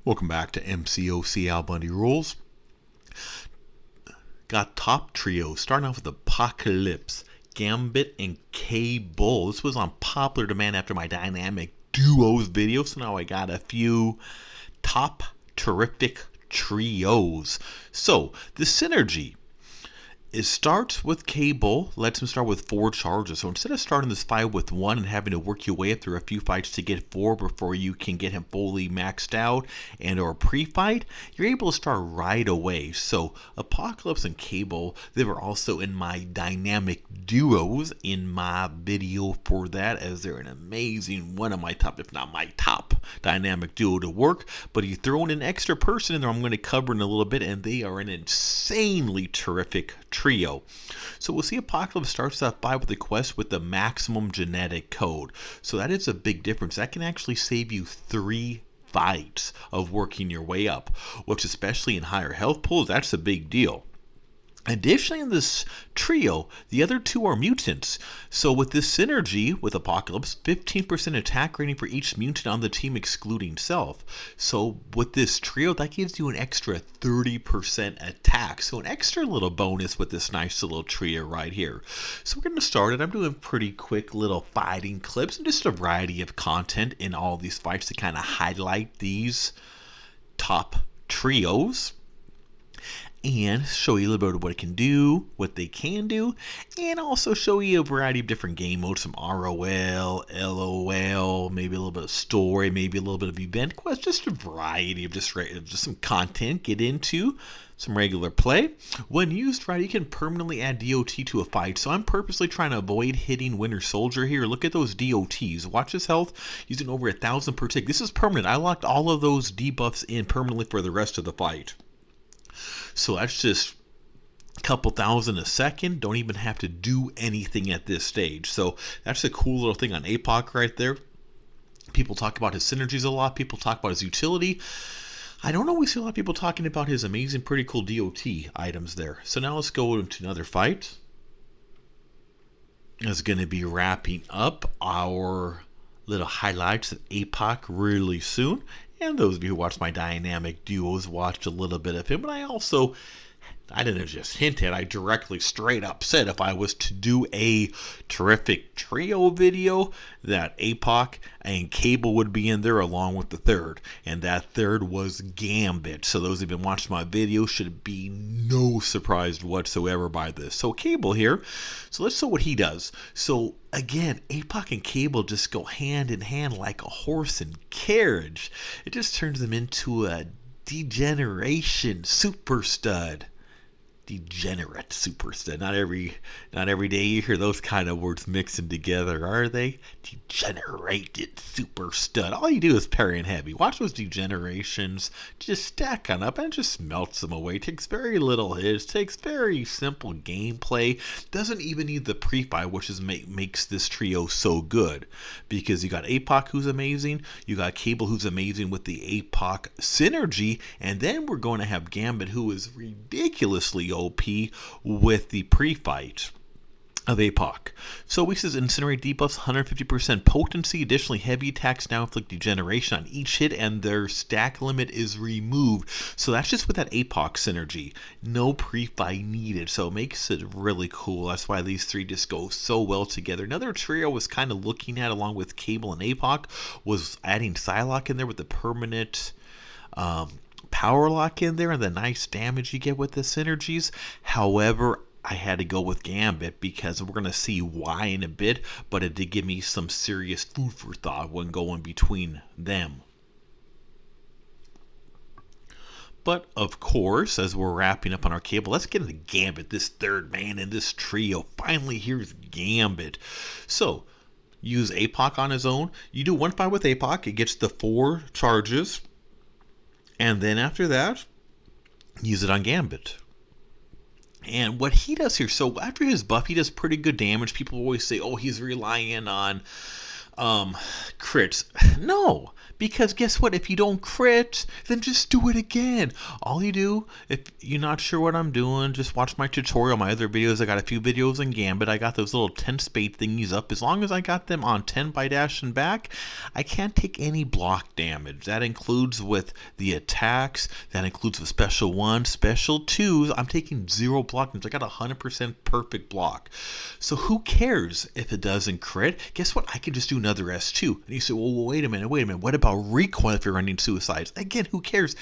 Welcome back to Mcoc Albundyrules. Got top trio, starting off with Apocalypse, Gambit, and Cable. This was on popular demand after my dynamic duos video, so now I got a few top terrific trios. So, the synergy. It starts with Cable, lets him start with 4 charges. So instead of starting this fight with 1 and having to work your way up through a few fights to get 4 before you can get him fully maxed out and or pre-fight, you're able to start right away. So Apocalypse and Cable, they were also in my dynamic duos in my video for that, as they're an amazing, one of my top, if not my top dynamic duo to work. But you throw in an extra person in there I'm going to cover in a little bit, and they are an insanely terrific trio. So we'll see Apocalypse starts that fight with the quest with the maximum genetic code. So that is a big difference. That can actually save you 3 fights of working your way up, which especially in higher health pools, that's a big deal. Additionally, in this trio, the other 2 are mutants. So with this synergy with Apocalypse, 15% attack rating for each mutant on the team excluding self. So with this trio, that gives you an extra 30% attack. So an extra little bonus with this nice little trio right here. So we're going to start it. I'm doing pretty quick little fighting clips and just a variety of content in all these fights to kind of highlight these top trios and show you a little bit of what it can do, what they can do, and also show you a variety of different game modes, some ROL, LOL, maybe a little bit of story, maybe a little bit of event quest, just a variety of just some content, get into some regular play. When used right, you can permanently add DOT to a fight, so I'm purposely trying to avoid hitting Winter Soldier here. Look at those DOTs. Watch his health, using over 1,000 per tick. This is permanent. I locked all of those debuffs in permanently for the rest of the fight. So that's just a couple thousand a second. Don't even have to do anything at this stage. So that's a cool little thing on Apoc right there. People talk about his synergies a lot. People talk about his utility. I don't always see a lot of people talking about his amazing, pretty cool DOT items there. So now let's go into another fight. It's going to be wrapping up our little highlights of Apoc really soon. And those of you who watch my dynamic duos watched a little bit of him. But I didn't just hint at, I directly straight up said if I was to do a terrific trio video, that Apoc and Cable would be in there along with the third. And that third was Gambit. So those who've been watching my video should be no surprised whatsoever by this. So Cable here. So let's see what he does. So again, Apoc and Cable just go hand in hand like a horse and carriage. It just turns them into a degeneration super stud. Degenerate super stud. Not every day you hear those kind of words mixing together, are they? Degenerated super stud. All you do is parry and heavy. Watch those degenerations just stack on up and just melts them away. Takes very little hits. Takes very simple gameplay. Doesn't even need the pre-fight, which is makes this trio so good, because you got Apoc who's amazing, you got Cable who's amazing with the Apoc synergy, and then we're going to have Gambit who is ridiculously OP with the pre-fight of Apoc. So we says incinerate debuffs, 150% potency, additionally heavy attacks now inflict degeneration on each hit, and their stack limit is removed. So that's just with that Apoc synergy. No pre-fight needed, so it makes it really cool. That's why these 3 just go so well together. Another trio I was kind of looking at along with Cable and Apoc was adding Psylocke in there with the permanent power lock in there and the nice damage you get with the synergies. However, I had to go with Gambit because we're going to see why in a bit, but it did give me some serious food for thought when going between them. But of course, as we're wrapping up on our Cable, let's get into Gambit, this third man in this trio. Finally, here's Gambit. So, use Apoc on his own. You do one fight with Apoc, it gets the 4 charges. And then after that, use it on Gambit. And what he does here, so after his buff, he does pretty good damage. People always say, oh, he's relying on crits. No, because guess what? If you don't crit, then just do it again. All you do, if you're not sure what I'm doing, just watch my tutorial, my other videos. I got a few videos in Gambit. I got those little 10 spade thingies up. As long as I got them on 10 by dash and back, I can't take any block damage. That includes with the attacks. That includes with special 1, special 2s. I'm taking 0 block damage. I got 100% perfect block. So who cares if it doesn't crit? Guess what? I can just do another S2. And you say, well, wait a minute. What about Recoil if you're running suicides? Again, who cares?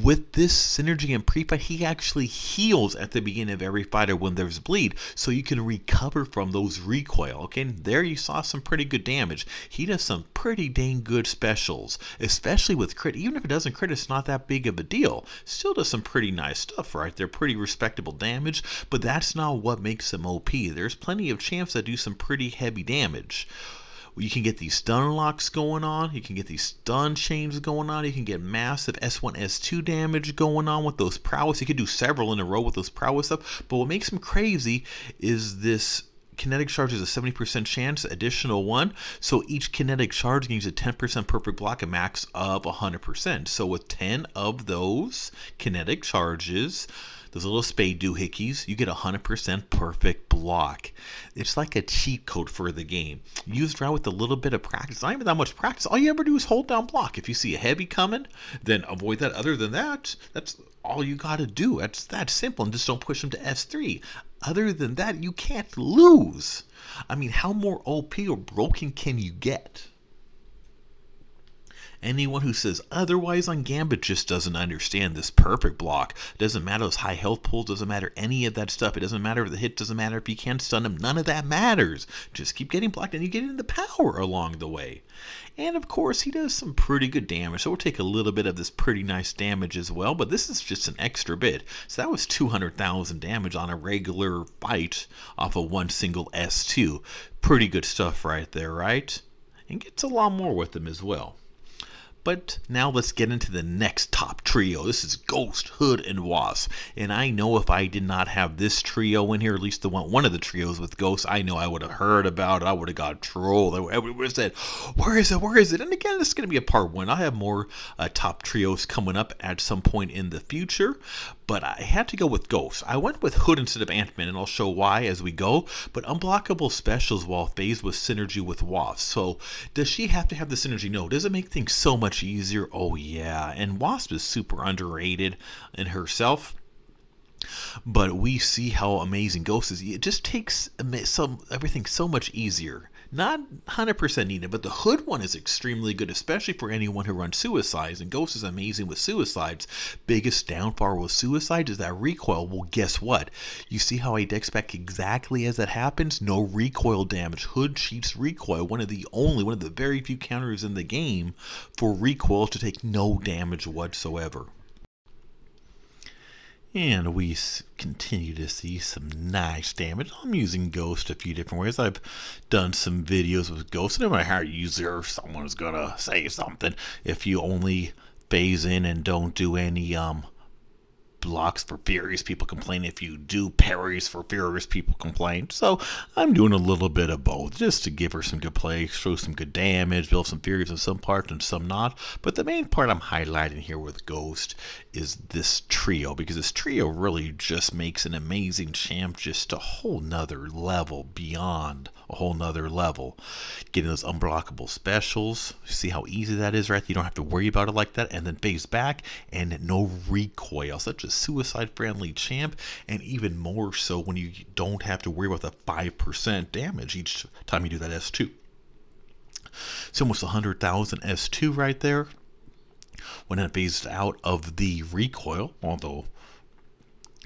With this synergy and Prefight, he actually heals at the beginning of every fighter when there's bleed, so you can recover from those recoil. Okay, and there you saw some pretty good damage. He does some pretty dang good specials, especially with crit. Even if it doesn't crit, it's not that big of a deal. Still does some pretty nice stuff right there, pretty respectable damage, but that's not what makes him OP. There's plenty of champs that do some pretty heavy damage. You can get these stun locks going on. You can get these stun chains going on. You can get massive S1, S2 damage going on with those prowess. You can do several in a row with those prowess stuff. But what makes them crazy is this kinetic charge is a 70% chance, additional 1. So each kinetic charge gives a 10% perfect block, a max of 100%. So with 10 of those kinetic charges, those little spade doohickeys, you get 100% perfect block. It's like a cheat code for the game. Used around with a little bit of practice. Not even that much practice. All you ever do is hold down block. If you see a heavy coming, then avoid that. Other than that, that's all you got to do. That's that simple. And just don't push them to S3. Other than that, you can't lose. I mean, how more OP or broken can you get? Anyone who says otherwise on Gambit just doesn't understand this perfect block. Doesn't matter those high health pools, doesn't matter any of that stuff. It doesn't matter if the hit, doesn't matter if you can't stun him. None of that matters. Just keep getting blocked and you get into power along the way. And of course, he does some pretty good damage. So we'll take a little bit of this pretty nice damage as well. But this is just an extra bit. So that was 200,000 damage on a regular fight off of one single S2. Pretty good stuff right there, right? And gets a lot more with them as well. But now let's get into the next top trio. This is Ghost, Hood, and Wasp. And I know if I did not have this trio in here, at least the one of the trios with Ghost, I know I would have heard about it. I would have got trolled. Everyone would have said, where is it? Where is it? And again, this is going to be a part 1. I'll have more top trios coming up at some point in the future. But I had to go with Ghost. I went with Hood instead of Ant-Man, and I'll show why as we go. But unblockable specials while phased with synergy with Wasp. So does she have to have the synergy? No. Does it make things so much easier? Oh yeah. And Wasp is super underrated in herself. But we see how amazing Ghost is. It just takes everything so much easier. Not 100% needed, but the Hood one is extremely good, especially for anyone who runs suicides. And Ghost is amazing with suicides. Biggest downfall with suicides is that recoil. Well, guess what? You see how I dex back exactly as it happens? No recoil damage. Hood cheats recoil. One of the very few counters in the game for recoil to take no damage whatsoever. And we continue to see some nice damage. I'm using Ghost a few different ways. I've done some videos with Ghost. No matter how you use it, or someone's gonna say something. If you only phase in and don't do any blocks for furious, people complain. If you do parries for furious, people complain. So I'm doing a little bit of both, just to give her some good play, show some good damage, build some furious in some parts and some not. But the main part I'm highlighting here with Ghost is this trio, because this trio really just makes an amazing champ just a whole nother level, beyond a whole nother level. Getting those unblockable specials, see how easy that is, right? You don't have to worry about it like that. And then phase back and no recoil. Such a suicide friendly champ, and even more so when you don't have to worry about the 5% damage each time you do that S2. So almost 100,000 S2 right there. When it phased out of the recoil, although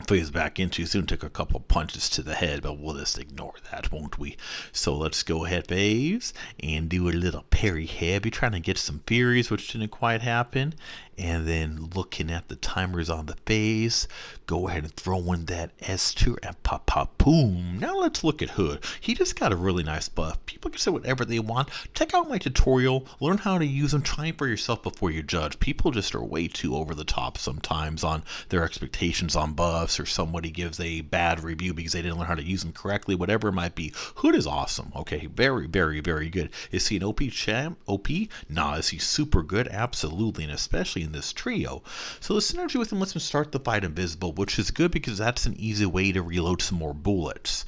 phased back into soon, took a couple punches to the head, but we'll just ignore that, won't we? So let's go ahead, phase, and do a little parry heavy, trying to get some furies, which didn't quite happen. And then looking at the timers on the face, go ahead and throw in that S2 and pop, pop, boom. Now let's look at Hood. He just got a really nice buff. People can say whatever they want. Check out my tutorial, learn how to use them, try it for yourself before you judge. People just are way too over the top sometimes on their expectations on buffs, or somebody gives a bad review because they didn't learn how to use them correctly, whatever it might be. Hood is awesome. Okay, very, very, very good. Is he an OP champ? OP? Nah, is he super good? Absolutely, and especially in this trio. So the synergy with him lets him start the fight invisible, which is good because that's an easy way to reload some more bullets.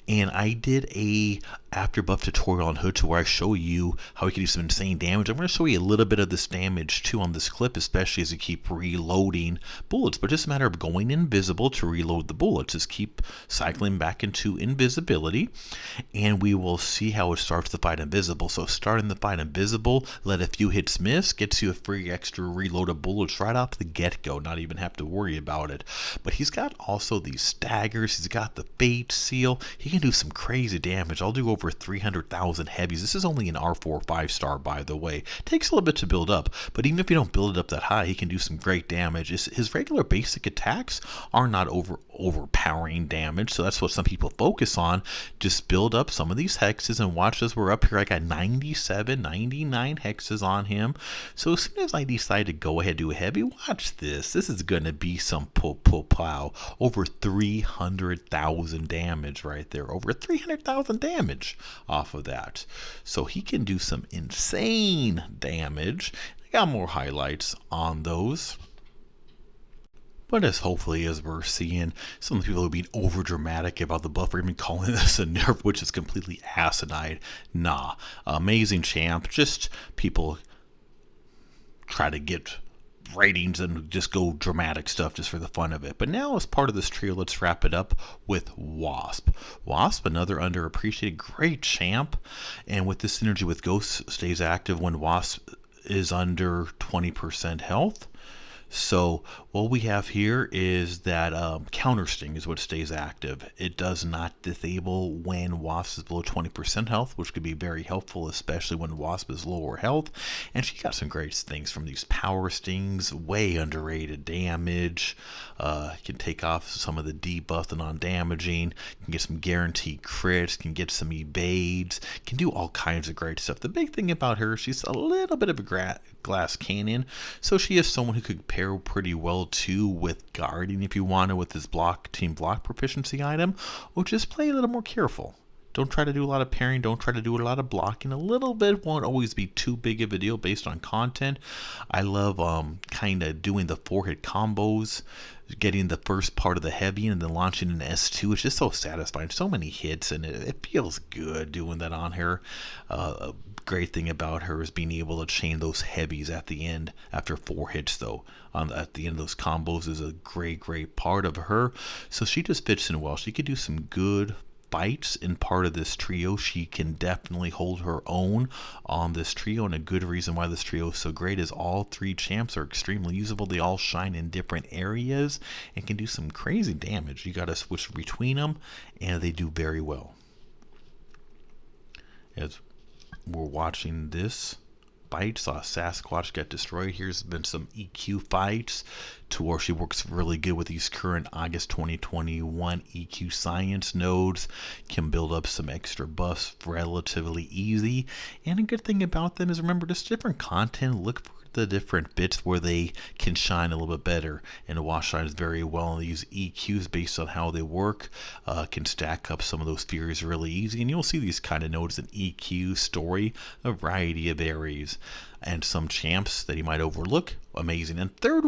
And I did a after buff tutorial on Hood to where I show you how he can do some insane damage. I'm going to show you a little bit of this damage too on this clip, especially as you keep reloading bullets. But just a matter of going invisible to reload the bullets. Just keep cycling back into invisibility, and we will see how it starts the fight invisible. So starting the fight invisible, let a few hits miss, gets you a free extra reload of bullets right off the get-go, not even have to worry about it. But he's got also these staggers, he's got the fate seal, he can do some crazy damage. I'll do over 300,000 heavies. This is only an R4 5-star, by the way. Takes a little bit to build up, but even if you don't build it up that high, he can do some great damage. His regular basic attacks are not overpowering damage, so that's what some people focus on. Just build up some of these hexes and watch as we're up here. I got 97, 99 hexes on him. So as soon as I decide to go ahead and do a heavy, watch this. This is going to be some pow. Over 300,000 damage right there. Over 300,000 damage off of that. So he can do some insane damage. I got more highlights on those. But as hopefully as we're seeing, some of the people are being over dramatic about the buff, or even calling this a nerf, which is completely asinine. Nah, amazing champ. Just people try to get ratings and just go dramatic stuff just for the fun of it. But now, as part of this trio, let's wrap it up with Wasp. Wasp, another underappreciated great champ, and with this synergy with Ghost, stays active when Wasp is under 20% health. So what we have here is that counter sting is what stays active. It does not disable when Wasp is below 20% health, which could be very helpful, especially when Wasp is lower health. And she got some great things from these power stings, way underrated damage. Can take off some of the debuff and non-damaging, can get some guaranteed crits, can get some evades, can do all kinds of great stuff. The big thing about her, she's a little bit of a glass cannon, so she is someone who could pair pretty well too with guarding if you want to, with his team block proficiency item, or just play a little more careful. Don't try to do a lot of pairing, don't try to do a lot of blocking. A little bit won't always be too big of a deal based on content. I love kind of doing the 4-hit combos, getting the first part of the heavy and then launching an S2. It's just so satisfying, so many hits, and it feels good doing that on her. Great thing about her is being able to chain those heavies at the end after 4 hits, though. At the end of those combos is a great part of her. So she just fits in well. She could do some good fights in part of this trio. She can definitely hold her own on this trio, and a good reason why this trio is so great is all 3 champs are extremely usable. They all shine in different areas and can do some crazy damage. You got to switch between them, and they do very well. As we're watching this fight, saw Sasquatch get destroyed. Here's been some EQ fights to where she works really good with these current August 2021 EQ science nodes, can build up some extra buffs relatively easy. And a good thing about them is, remember, just different content. Look for the different bits where they can shine a little bit better, and Wasp shines very well. And these EQs, based on how they work, can stack up some of those furies really easy, and you'll see these kind of nodes in EQ story, a variety of areas, and some champs that you might overlook. Amazing. And third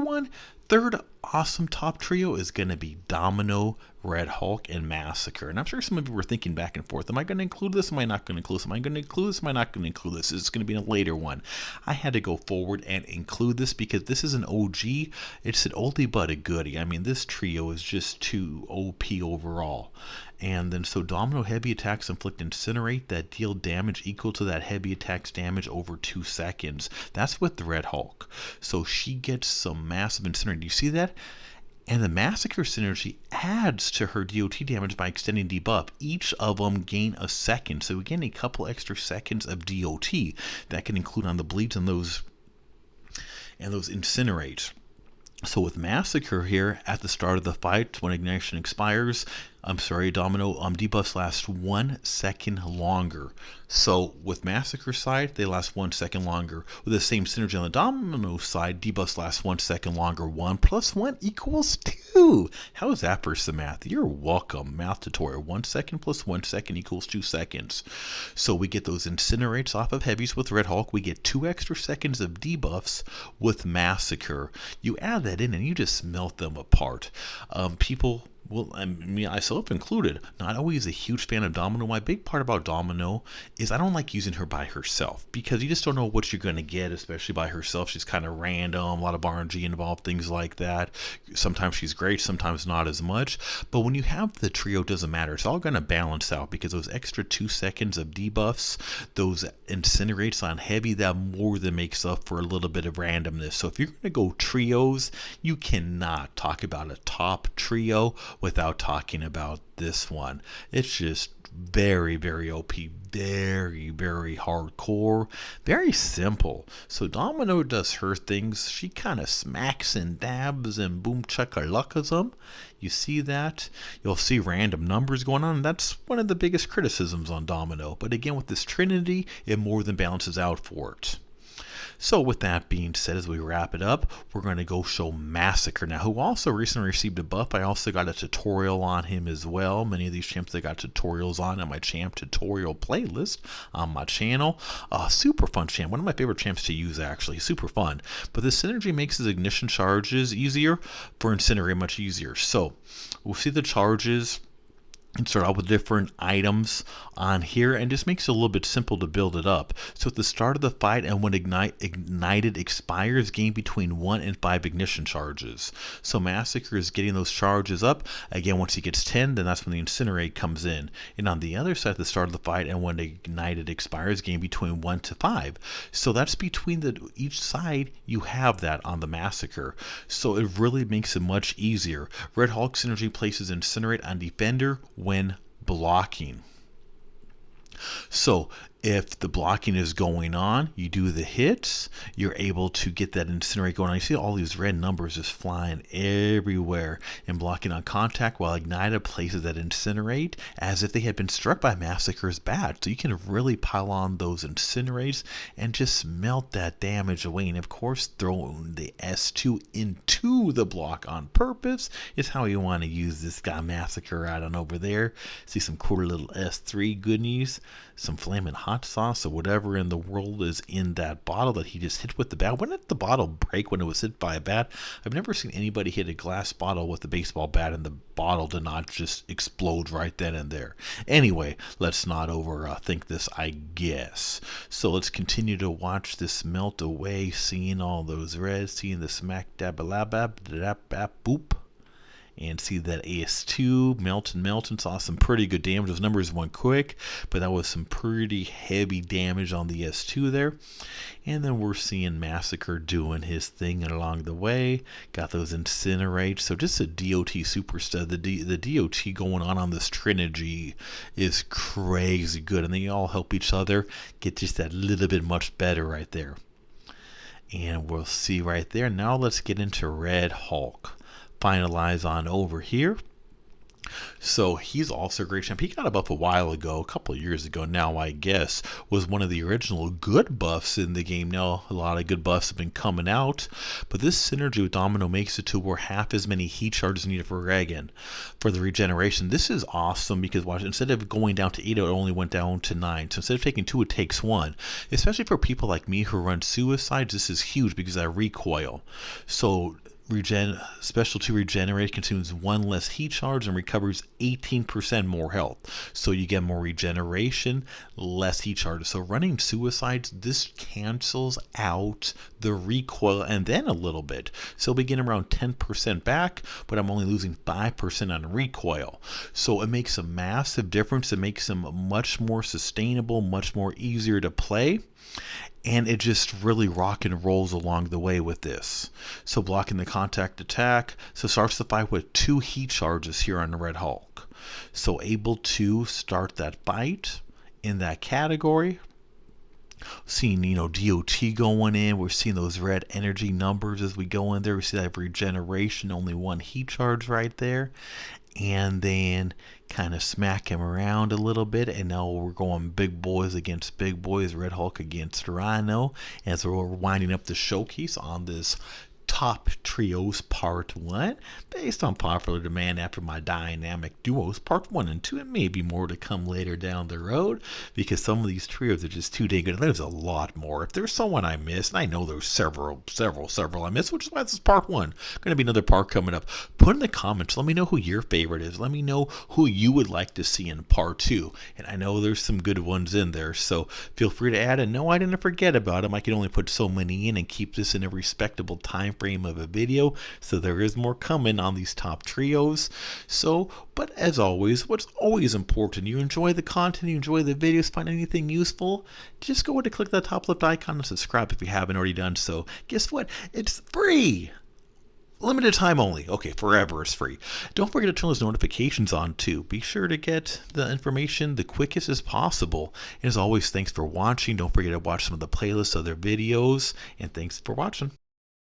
awesome top trio is going to be Domino, Red Hulk, and Massacre. And I'm sure some of you were thinking back and forth, am I going to include this? Am I not going to include this? Am I going to include this? Am I not going to include this? Is this going to be a later one? I had to go forward and include this because this is an OG. It's an oldie but a goodie. I mean, this trio is just too OP overall. And then so Domino heavy attacks inflict incinerate that deal damage equal to that heavy attack's damage over 2 seconds. That's with the Red Hulk. So she gets some massive incinerate. Do you see that? And the Massacre synergy adds to her DOT damage by extending debuff. Each of them gain a second. So we gain a couple extra seconds of DOT. That can include on the bleeds and those and those incinerate. So with Massacre here, at the start of the fight, when ignition expires, Domino, debuffs last 1 second longer. So with Massacre side, they last 1 second longer. With the same synergy on the Domino side, debuffs last 1 second longer. 1 + 1 = 2. How is that for some math? You're welcome. Math tutorial. 1 second + 1 second = 2 seconds. So we get those incinerates off of heavies with Red Hulk. We get 2 extra seconds of debuffs with Massacre. You add that in and you just melt them apart. People, well, I mean, myself included, not always a huge fan of Domino. My big part about Domino is I don't like using her by herself because you just don't know what you're going to get, especially by herself. She's kind of random, a lot of RNG involved, things like that. Sometimes she's great, sometimes not as much. But when you have the trio, it doesn't matter. It's all going to balance out because those extra 2 seconds of debuffs, those incinerates on heavy, that more than makes up for a little bit of randomness. So if you're going to go trios, you cannot talk about a top trio without talking about this one. It's just very, very OP, very, very hardcore, very simple. So Domino does her things. She kind of smacks and dabs and boom chaka-luckas them. You see that? You'll see random numbers going on. That's one of the biggest criticisms on Domino. But again, with this Trinity, it more than balances out for it. So with that being said, as we wrap it up, we're going to go show Massacre now, who also recently received a buff. I also got a tutorial on him as well. Many of these champs I got tutorials on my champ tutorial playlist on my channel. Super fun champ, one of my favorite champs to use actually, super fun. But this synergy makes his ignition charges easier, for Incinerate much easier. So we'll see the charges and start out with different items on here, and just makes it a little bit simple to build it up. So at the start of the fight and when ignited expires, gain between 1 and 5 ignition charges. So Massacre is getting those charges up. Again, once he gets 10, then that's when the Incinerate comes in. And on the other side, at the start of the fight and when ignited expires, gain between 1 to 5. So that's between each side, you have that on the Massacre. So it really makes it much easier. Red Hulk synergy places Incinerate on Defender when blocking. So if the blocking is going on, you do the hits, you're able to get that Incinerate going on. You see all these red numbers just flying everywhere and blocking on contact, while Ignited places that Incinerate as if they had been struck by Massacre's bat. So you can really pile on those Incinerates and just melt that damage away. And of course, throwing the S2 into the block on purpose is how you want to use this guy Massacre out on over there. See some cool little S3 goodies, some flaming hot sauce or whatever in the world is in that bottle that he just hit with the bat. When did the bottle break when it was hit by a bat? I've never seen anybody hit a glass bottle with a baseball bat and the bottle did not just explode right then and there. Anyway, let's not overthink this, I guess. So let's continue to watch this melt away, seeing all those reds, seeing the smack dab bab boop. And see that AS2 melt and saw some pretty good damage. Those numbers went quick, but that was some pretty heavy damage on the S2 there. And then we're seeing Massacre doing his thing along the way. Got those Incinerates. So just a DOT super stud. The DOT going on this Trinity is crazy good. And they all help each other get just that little bit much better right there. And we'll see right there. Now let's get into Red Hulk. Finalize on over here. So he's also a great champ. He got a buff a while ago, a couple of years ago now, I guess. Was one of the original good buffs in the game. Now a lot of good buffs have been coming out, but this synergy with Domino makes it to where half as many heat charges needed for Reagan for the regeneration. This is awesome because watch, instead of going down to 8, it only went down to 9. So instead of taking 2, it takes 1. Especially for people like me who run suicides, this is huge because I recoil. So Special 2 Regenerate consumes 1 less heat charge and recovers 18% more health. So you get more regeneration, less heat charge. So running suicides, this cancels out the recoil and then a little bit. So we get around 10% back, but I'm only losing 5% on recoil. So it makes a massive difference. It makes them much more sustainable, much more easier to play. And it just really rock and rolls along the way with this. So blocking the contact attack. So starts the fight with 2 heat charges here on the Red Hulk. So able to start that fight in that category. Seeing, DOT going in. We're seeing those red energy numbers as we go in there. We see that regeneration, only one heat charge right there. And then kind of smack him around a little bit. And now we're going big boys against big boys. Red Hulk against Rhino. As we're winding up the showcase on this Top Trios Part 1, based on popular demand after my Dynamic Duos Part 1 and 2, and maybe more to come later down the road, because some of these trios are just too dang good. There's a lot more. If there's someone I missed, and I know there's several I missed, which is why this is Part 1. Going to be another part coming up. Put in the comments, let me know who your favorite is. Let me know who you would like to see in Part 2. And I know there's some good ones in there, so feel free to add. And no, I didn't forget about them. I can only put so many in and keep this in a respectable time frame of a video, so there is more coming on these top trios. But as always, what's always important, you enjoy the content, you enjoy the videos, find anything useful, just go ahead and click that top left icon and subscribe if you haven't already done so. Guess what? It's free! Limited time only. Okay, forever is free. Don't forget to turn those notifications on too. Be sure to get the information the quickest as possible. And as always, thanks for watching. Don't forget to watch some of the playlists, other videos, and thanks for watching.